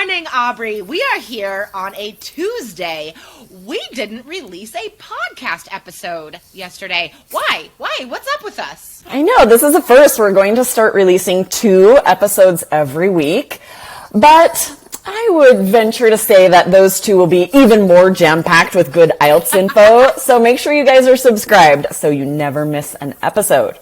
morning, Aubrey. We are here on a Tuesday. We didn't release a podcast episode yesterday. Why? What's up with us? I know, this is a first. We're going to start releasing 2 episodes every week, but I would venture to say that those 2 will be even more jam-packed with good IELTS info, so make sure you guys are subscribed so you never miss an episode.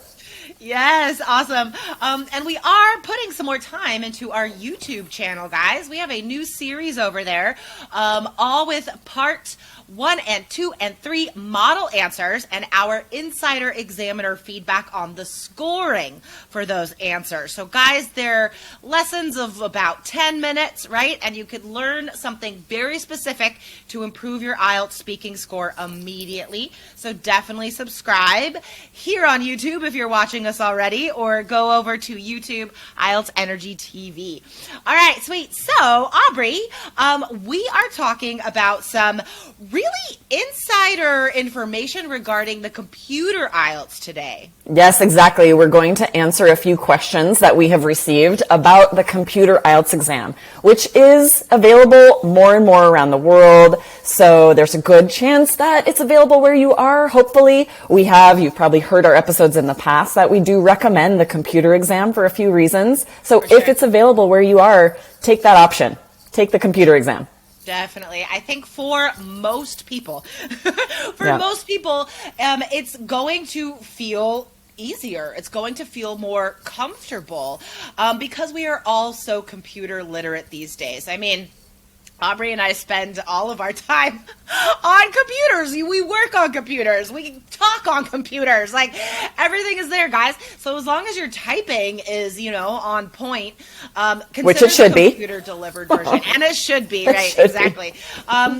Yes, awesome. And we are putting some more time into our YouTube channel, guys. We have a new series over there, all with part 1 and 2 and 3 model answers and our insider examiner feedback on the scoring for those answers. So guys, they're lessons of about 10 minutes, right? And you could learn something very specific to improve your IELTS speaking score immediately. So definitely subscribe here on YouTube if you're watching us already, or go over to YouTube, IELTS Energy TV. All right, sweet. So Aubrey, we are talking about some really insider information regarding the computer IELTS today. Yes, exactly. We're going to answer a few questions that we have received about the computer IELTS exam, which is available more and more around the world. So there's a good chance that it's available where you are. Hopefully you've probably heard our episodes in the past that we do recommend the computer exam for a few reasons. So if it's available where you are, take that option. Take the computer exam. Definitely. I think for most people, it's going to feel easier. It's going to feel more comfortable because we are all so computer literate these days. I mean, Aubrey and I spend all of our time on computers. We work on computers. We talk on computers. Like, everything is there, guys. So as long as your typing is, on point, which it should be, computer delivered version, and it should be, right? Exactly.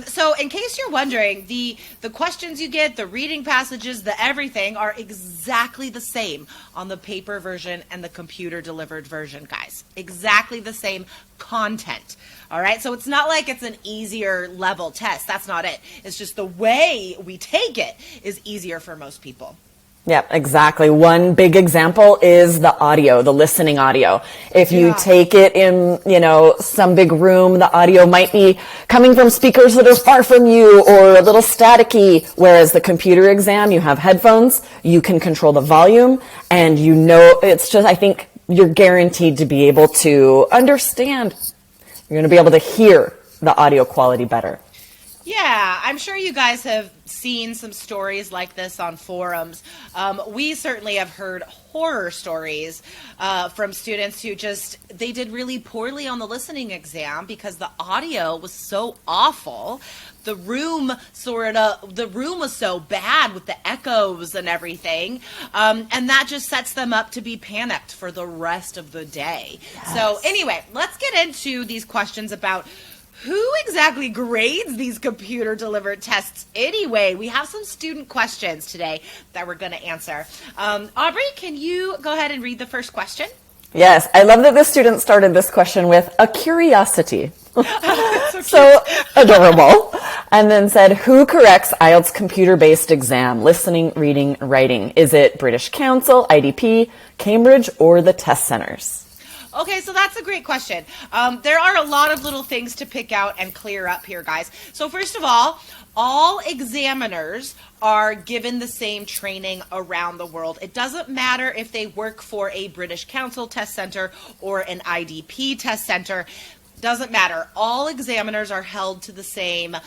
So in case you're wondering, the questions you get, the reading passages, the everything are exactly the same on the paper version and the computer delivered version, guys. Exactly the same content. All right, so it's not like it's an easier level test. That's not it. It's just the way we take it is easier for most people. Yeah, exactly. One big example is the audio, the listening audio. If you take it in, some big room, the audio might be coming from speakers that are far from you or a little staticky, whereas the computer exam, you have headphones, you can control the volume, and I think you're guaranteed to be able to understand. You're going to be able to hear the audio quality better. Yeah, I'm sure you guys have seen some stories like this on forums. We certainly have heard horror stories from students who they did really poorly on the listening exam because the audio was so awful. The room was so bad with the echoes and everything. And that just sets them up to be panicked for the rest of the day. Yes. So anyway, let's get into these questions about who exactly grades these computer delivered tests anyway. We have some student questions today that we're going to answer. Aubrey, can you go ahead and read the first question? Yes, I love that the student started this question with a curiosity. So adorable. And then said, who corrects IELTS computer-based exam, listening, reading, writing? Is it British Council, IDP, Cambridge, or the test centers? Okay, so that's a great question. There are a lot of little things to pick out and clear up here, guys. So first of all examiners are given the same training around the world. It doesn't matter if they work for a British Council test center or an IDP test center. Doesn't matter. All examiners are held to the same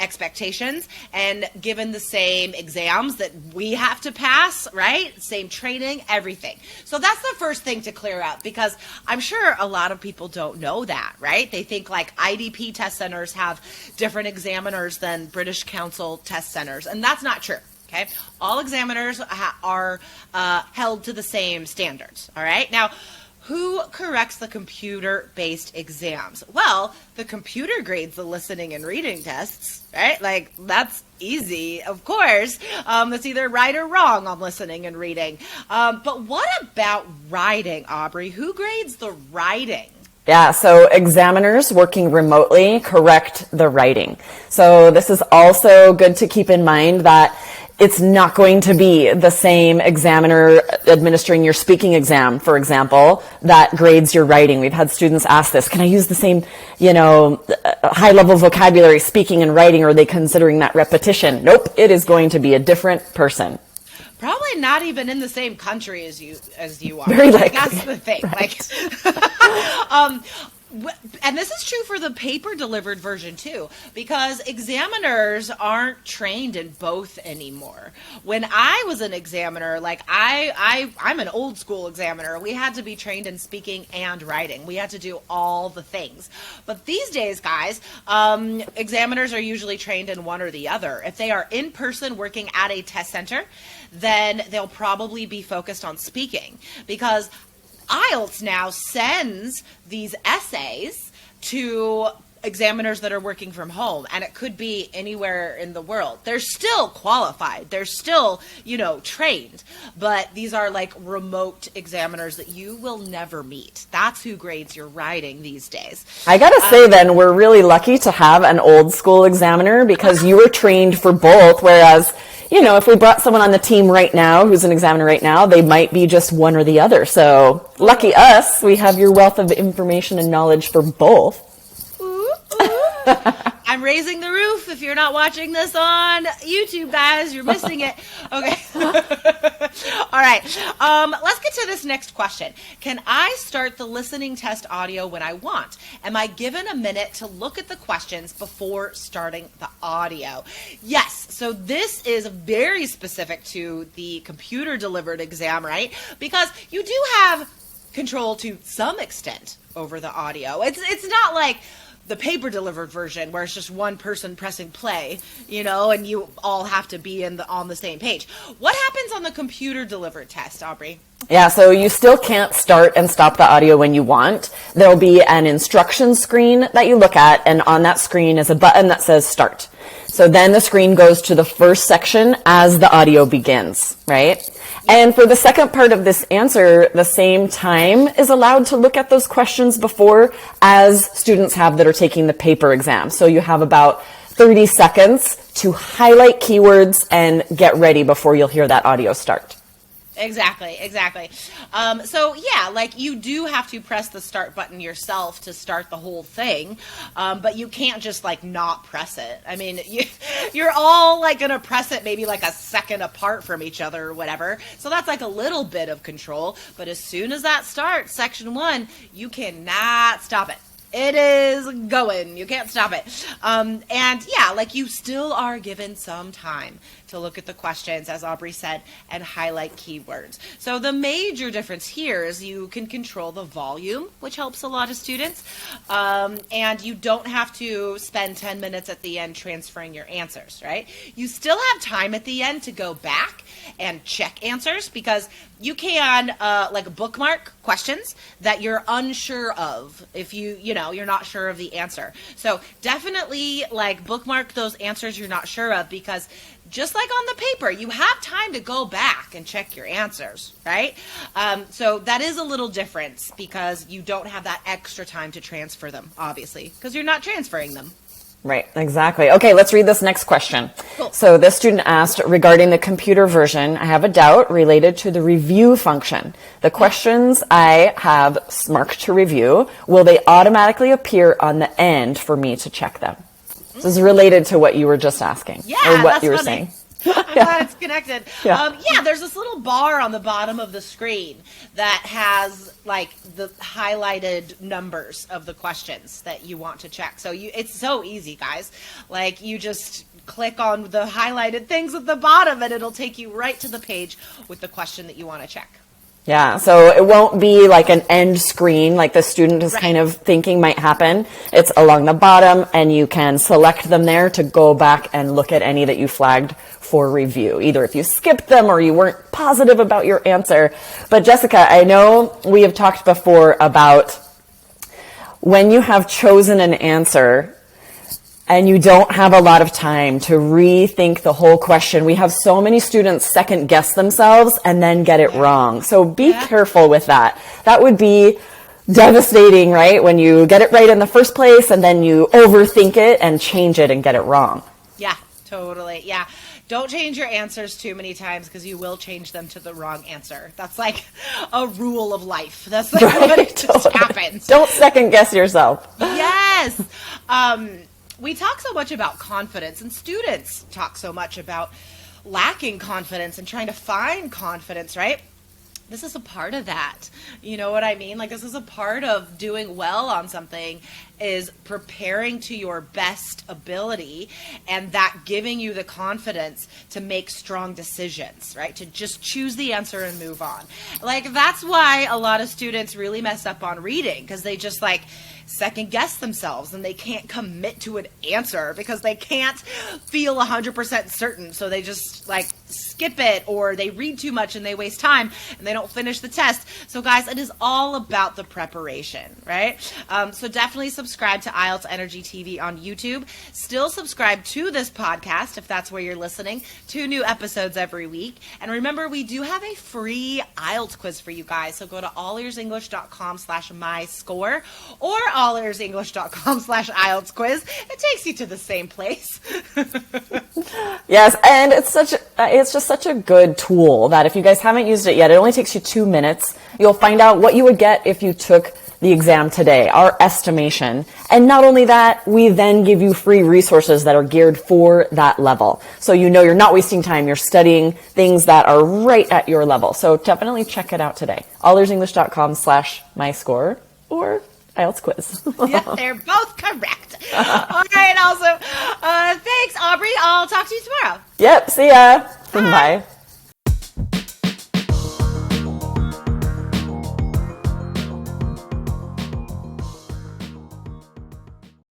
expectations and given the same exams that we have to pass, right? Same training, everything. So that's the first thing to clear up, because I'm sure a lot of people don't know that, right? They think like IDP test centers have different examiners than British Council test centers, and that's not true. Okay, all examiners are held to the same standards. All right, now, who corrects the computer-based exams? Well, the computer grades the listening and reading tests, right? Like, that's easy, of course. It's either right or wrong on listening and reading. But what about writing, Aubrey? Who grades the writing? Yeah, so examiners working remotely correct the writing. So this is also good to keep in mind that it's not going to be the same examiner administering your speaking exam, for example, that grades your writing. We've had students ask this, can I use the same, high level vocabulary speaking and writing, or are they considering that repetition? Nope, it is going to be a different person. Probably not even in the same country as you are. Very likely. That's the thing. Right. And this is true for the paper delivered version too, because examiners aren't trained in both anymore. When I was an examiner, I'm an old school examiner. We had to be trained in speaking and writing. We had to do all the things. But these days, guys, examiners are usually trained in one or the other. If they are in person working at a test center, then they'll probably be focused on speaking, because IELTS now sends these essays to examiners that are working from home, and it could be anywhere in the world. They're still qualified. They're still, trained, but these are like remote examiners that you will never meet. That's who grades your writing these days. I gotta say then, we're really lucky to have an old school examiner, because you were trained for both, whereas if we brought someone on the team right now who's an examiner right now, they might be just one or the other. So lucky us, we have your wealth of information and knowledge for both. Ooh, ooh. I'm raising the roof. If you're not watching this on YouTube, guys, you're missing it. Okay. All right. Let's get to this next question. Can I start the listening test audio when I want? Am I given a minute to look at the questions before starting the audio? Yes. So this is very specific to the computer delivered exam, right? Because you do have control to some extent over the audio. It's not like the paper delivered version where it's just one person pressing play, and you all have to be on the same page. What happens on the computer delivered test, Aubrey? Yeah, so you still can't start and stop the audio when you want. There'll be an instruction screen that you look at, and on that screen is a button that says start. So then the screen goes to the first section as the audio begins, right? And for the second part of this answer, the same time is allowed to look at those questions before as students have that are taking the paper exam. So you have about 30 seconds to highlight keywords and get ready before you'll hear that audio start. Exactly. So yeah, you do have to press the start button yourself to start the whole thing, but you can't just not press it. I mean, you're all gonna press it maybe a second apart from each other or whatever. So that's a little bit of control, but as soon as that starts, section 1, you cannot stop it. It is going. You can't stop it. And yeah, you still are given some time to look at the questions, as Aubrey said, and highlight keywords. So the major difference here is you can control the volume, which helps a lot of students. And you don't have to spend 10 minutes at the end transferring your answers, right? You still have time at the end to go back and check answers, because you can bookmark questions that you're unsure of if you're not sure of the answer. So definitely bookmark those answers you're not sure of, because just like on the paper, you have time to go back and check your answers, right? So that is a little difference, because you don't have that extra time to transfer them, obviously, because you're not transferring them. Right, exactly. Okay, let's read this next question. Cool. So this student asked, regarding the computer version, I have a doubt related to the review function. The questions I have marked to review, will they automatically appear on the end for me to check them? This is related to what you were just asking. Yeah, or what that's you were funny. saying. I'm glad it's connected. Yeah. There's this little bar on the bottom of the screen that has the highlighted numbers of the questions that you want to check. So it's so easy, guys. You just click on the highlighted things at the bottom and it'll take you right to the page with the question that you want to check. Yeah, so it won't be an end screen like the student is kind of thinking might happen. It's along the bottom, and you can select them there to go back and look at any that you flagged for review, either if you skipped them or you weren't positive about your answer. But Jessica, I know we have talked before about when you have chosen an answer and you don't have a lot of time to rethink the whole question. We have so many students second guess themselves and then get it wrong. So be careful with that. That would be devastating, right? When you get it right in the first place and then you overthink it and change it and get it wrong. Yeah, totally. Yeah. don't change your answers too many times because you will change them to the wrong answer. That's like a rule of life. That's like what just happens. Don't second guess yourself. Yes. We talk so much about confidence, and students talk so much about lacking confidence and trying to find confidence, right? This is a part of that. You know what I mean? Like, this is a part of doing well on something, is preparing to your best ability, and that giving you the confidence to make strong decisions, right? To just choose the answer and move on. Like, that's why a lot of students really mess up on reading, because they just like second guess themselves and they can't commit to an answer because they can't feel 100% certain. So they just like skip it, or they read too much and they waste time and they don't finish the test. So guys, it is all about the preparation, right? So definitely subscribe to IELTS Energy TV on YouTube. Still subscribe to this podcast if that's where you're listening. 2 new episodes every week. And remember, we do have a free IELTS quiz for you guys. So go to allearsenglish.com/myscore or allearsenglish.com/IELTS quiz. It takes you to the same place. Yes, and it's just such a good tool that if you guys haven't used it yet, it only takes you 2 minutes. You'll find out what you would get if you took the exam today, our estimation. And not only that, we then give you free resources that are geared for that level. So you know you're not wasting time, you're studying things that are right at your level. So definitely check it out today. allearsenglish.com/myscore or IELTS quiz. Yeah, they're both correct. All right, awesome. Thanks, Aubrey. I'll talk to you tomorrow. Yep, see ya. Bye.